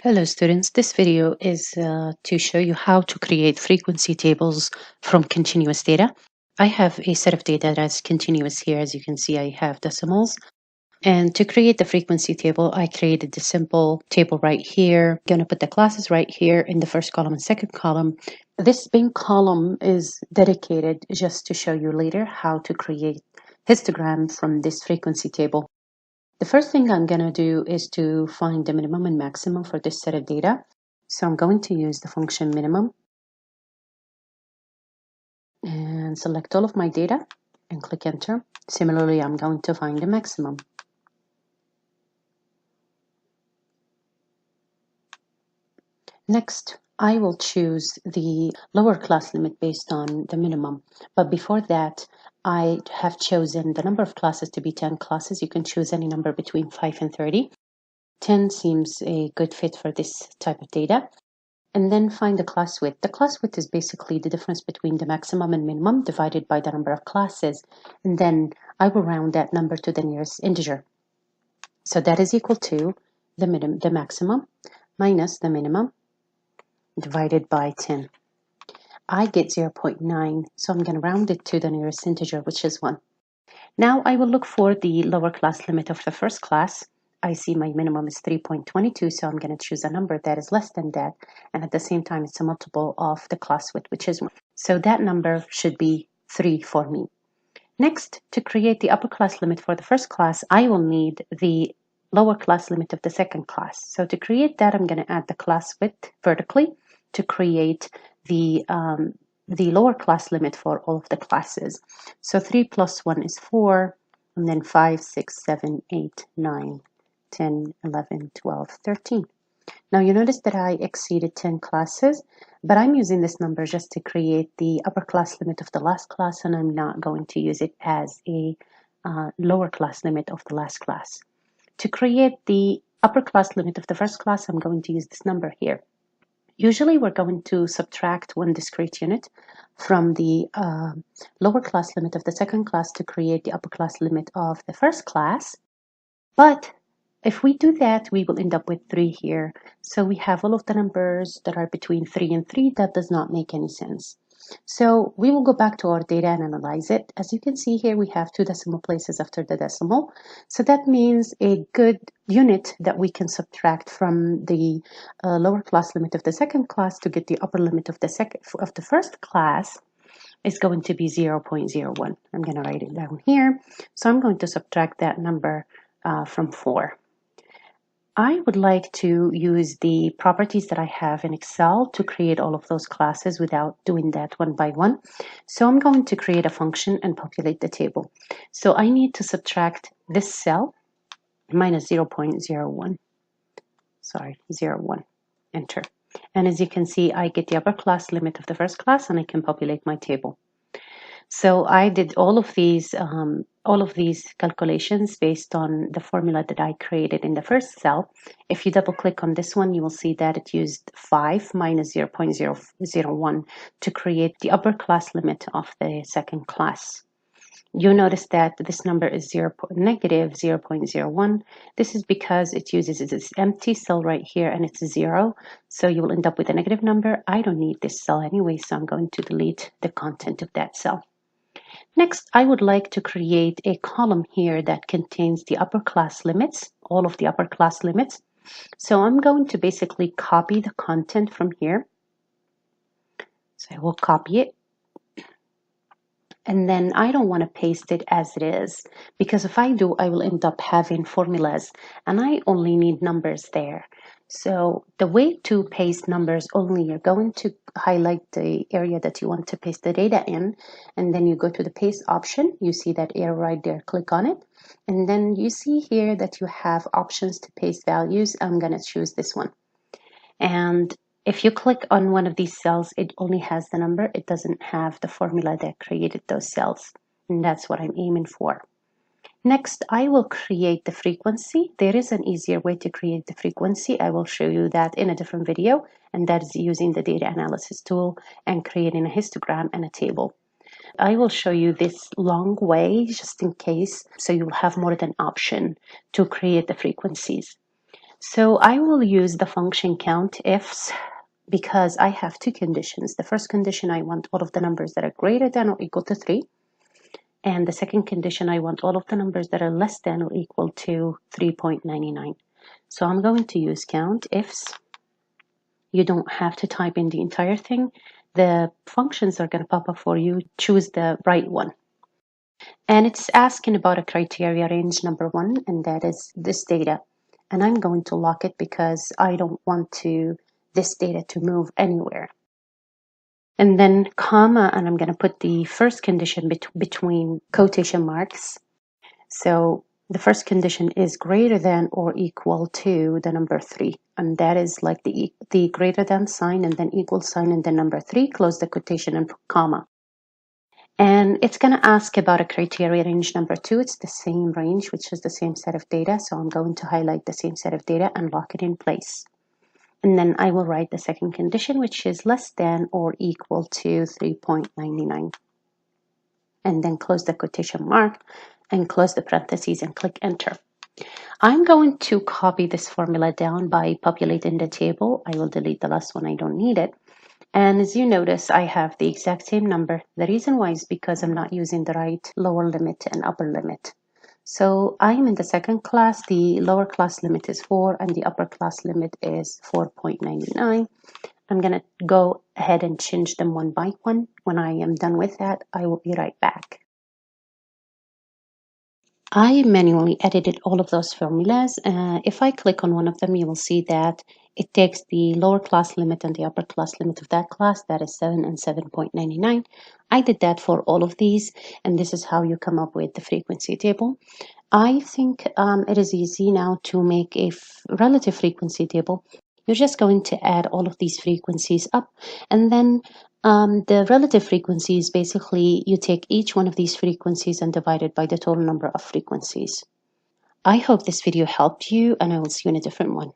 Hello students, this video is to show you how to create frequency tables from continuous data. I have a set of data that's continuous here. As you can see, I have decimals. And to create the frequency table, I created the simple table right here. I'm going to put the classes right here in the first column and second column. This main column is dedicated just to show you later how to create histogram from this frequency table. The first thing I'm going to do is to find the minimum and maximum for this set of data. So I'm going to use the function minimum and select all of my data and click enter. Similarly, I'm going to find the maximum. Next, I will choose the lower class limit based on the minimum. But before that, I have chosen the number of classes to be 10 classes. You can choose any number between 5 and 30. 10 seems a good fit for this type of data. And then find the class width. The class width is basically the difference between the maximum and minimum divided by the number of classes. And then I will round that number to the nearest integer. So that is equal to the maximum minus the minimum divided by 10. I get 0.9, so I'm going to round it to the nearest integer, which is 1. Now I will look for the lower class limit of the first class. I see my minimum is 3.22, so I'm going to choose a number that is less than that, and at the same time it's a multiple of the class width, which is 1. So that number should be 3 for me. Next, to create the upper class limit for the first class, I will need the lower class limit of the second class. So to create that, I'm going to add the class width vertically to create the lower class limit for all of the classes. So 3 plus 1 is 4, and then 5, 6, 7, 8, 9, 10, 11, 12, 13. Now you notice that I exceeded 10 classes, but I'm using this number just to create the upper class limit of the last class, and I'm not going to use it as a lower class limit of the last class. To create the upper class limit of the first class, I'm going to use this number here. Usually we're going to subtract one discrete unit from the lower class limit of the second class to create the upper class limit of the first class. But if we do that, we will end up with 3 here. So we have all of the numbers that are between 3 and 3. That does not make any sense. So we will go back to our data and analyze it. As you can see here, we have 2 decimal places after the decimal. So that means a good unit that we can subtract from the lower class limit of the second class to get the upper limit of the first class is going to be 0.01. I'm going to write it down here. So I'm going to subtract that number from 4. I would like to use the properties that I have in Excel to create all of those classes without doing that one by one. So I'm going to create a function and populate the table. So I need to subtract this cell minus 0.01. Sorry, 0.1. Enter. And as you can see, I get the upper class limit of the first class, and I can populate my table. So I did all of these calculations based on the formula that I created in the first cell. If you double click on this one, you will see that it used 5 minus 0.001 to create the upper class limit of the second class. You notice that this number is negative 0.01. This is because it uses this empty cell right here, and it's 0. So you will end up with a negative number. I don't need this cell anyway, so I'm going to delete the content of that cell. Next, I would like to create a column here that contains the upper class limits, all of the upper class limits. So I'm going to basically copy the content from here. So I will copy it. And then I don't want to paste it as it is, because if I do, I will end up having formulas, and I only need numbers there. So the way to paste numbers only, you're going to highlight the area that you want to paste the data in, and then you go to the paste option. You see that arrow right there, click on it. And then you see here that you have options to paste values. I'm going to choose this one. And if you click on one of these cells, it only has the number. It doesn't have the formula that created those cells. And that's what I'm aiming for. Next, I will create the frequency. There is an easier way to create the frequency. I will show you that in a different video, and that is using the data analysis tool and creating a histogram and a table. I will show you this long way just in case, so you'll have more than option to create the frequencies. So I will use the function Countifs because I have two conditions. The first condition, I want all of the numbers that are greater than or equal to 3. And the second condition, I want all of the numbers that are less than or equal to 3.99. So I'm going to use Countifs. You don't have to type in the entire thing. The functions are going to pop up for you. Choose the right one. And it's asking about a criteria range number 1, and that is this data. And I'm going to lock it because I don't want this data to move anywhere. And then comma, and I'm going to put the first condition between quotation marks. So the first condition is greater than or equal to the number 3. And that is like the greater than sign and then equal sign and then number 3, close the quotation and comma. And it's going to ask about a criteria range number 2. It's the same range, which is the same set of data. So I'm going to highlight the same set of data and lock it in place. And then I will write the second condition, which is less than or equal to 3.99. And then close the quotation mark and close the parentheses and click enter. I'm going to copy this formula down by populating the table. I will delete the last one. I don't need it. And as you notice, I have the exact same number. The reason why is because I'm not using the right lower limit and upper limit. So I'm in the second class. The lower class limit is 4 and the upper class limit is 4.99. I'm going to go ahead and change them one by one. When I am done with that, I will be right back. I manually edited all of those formulas. If I click on one of them, you will see that it takes the lower class limit and the upper class limit of that class, that is 7 and 7.99. I did that for all of these, and this is how you come up with the frequency table. I think it is easy now to make a relative frequency table. You're just going to add all of these frequencies up, and then the relative frequencies, basically, you take each one of these frequencies and divide it by the total number of frequencies. I hope this video helped you, and I will see you in a different one.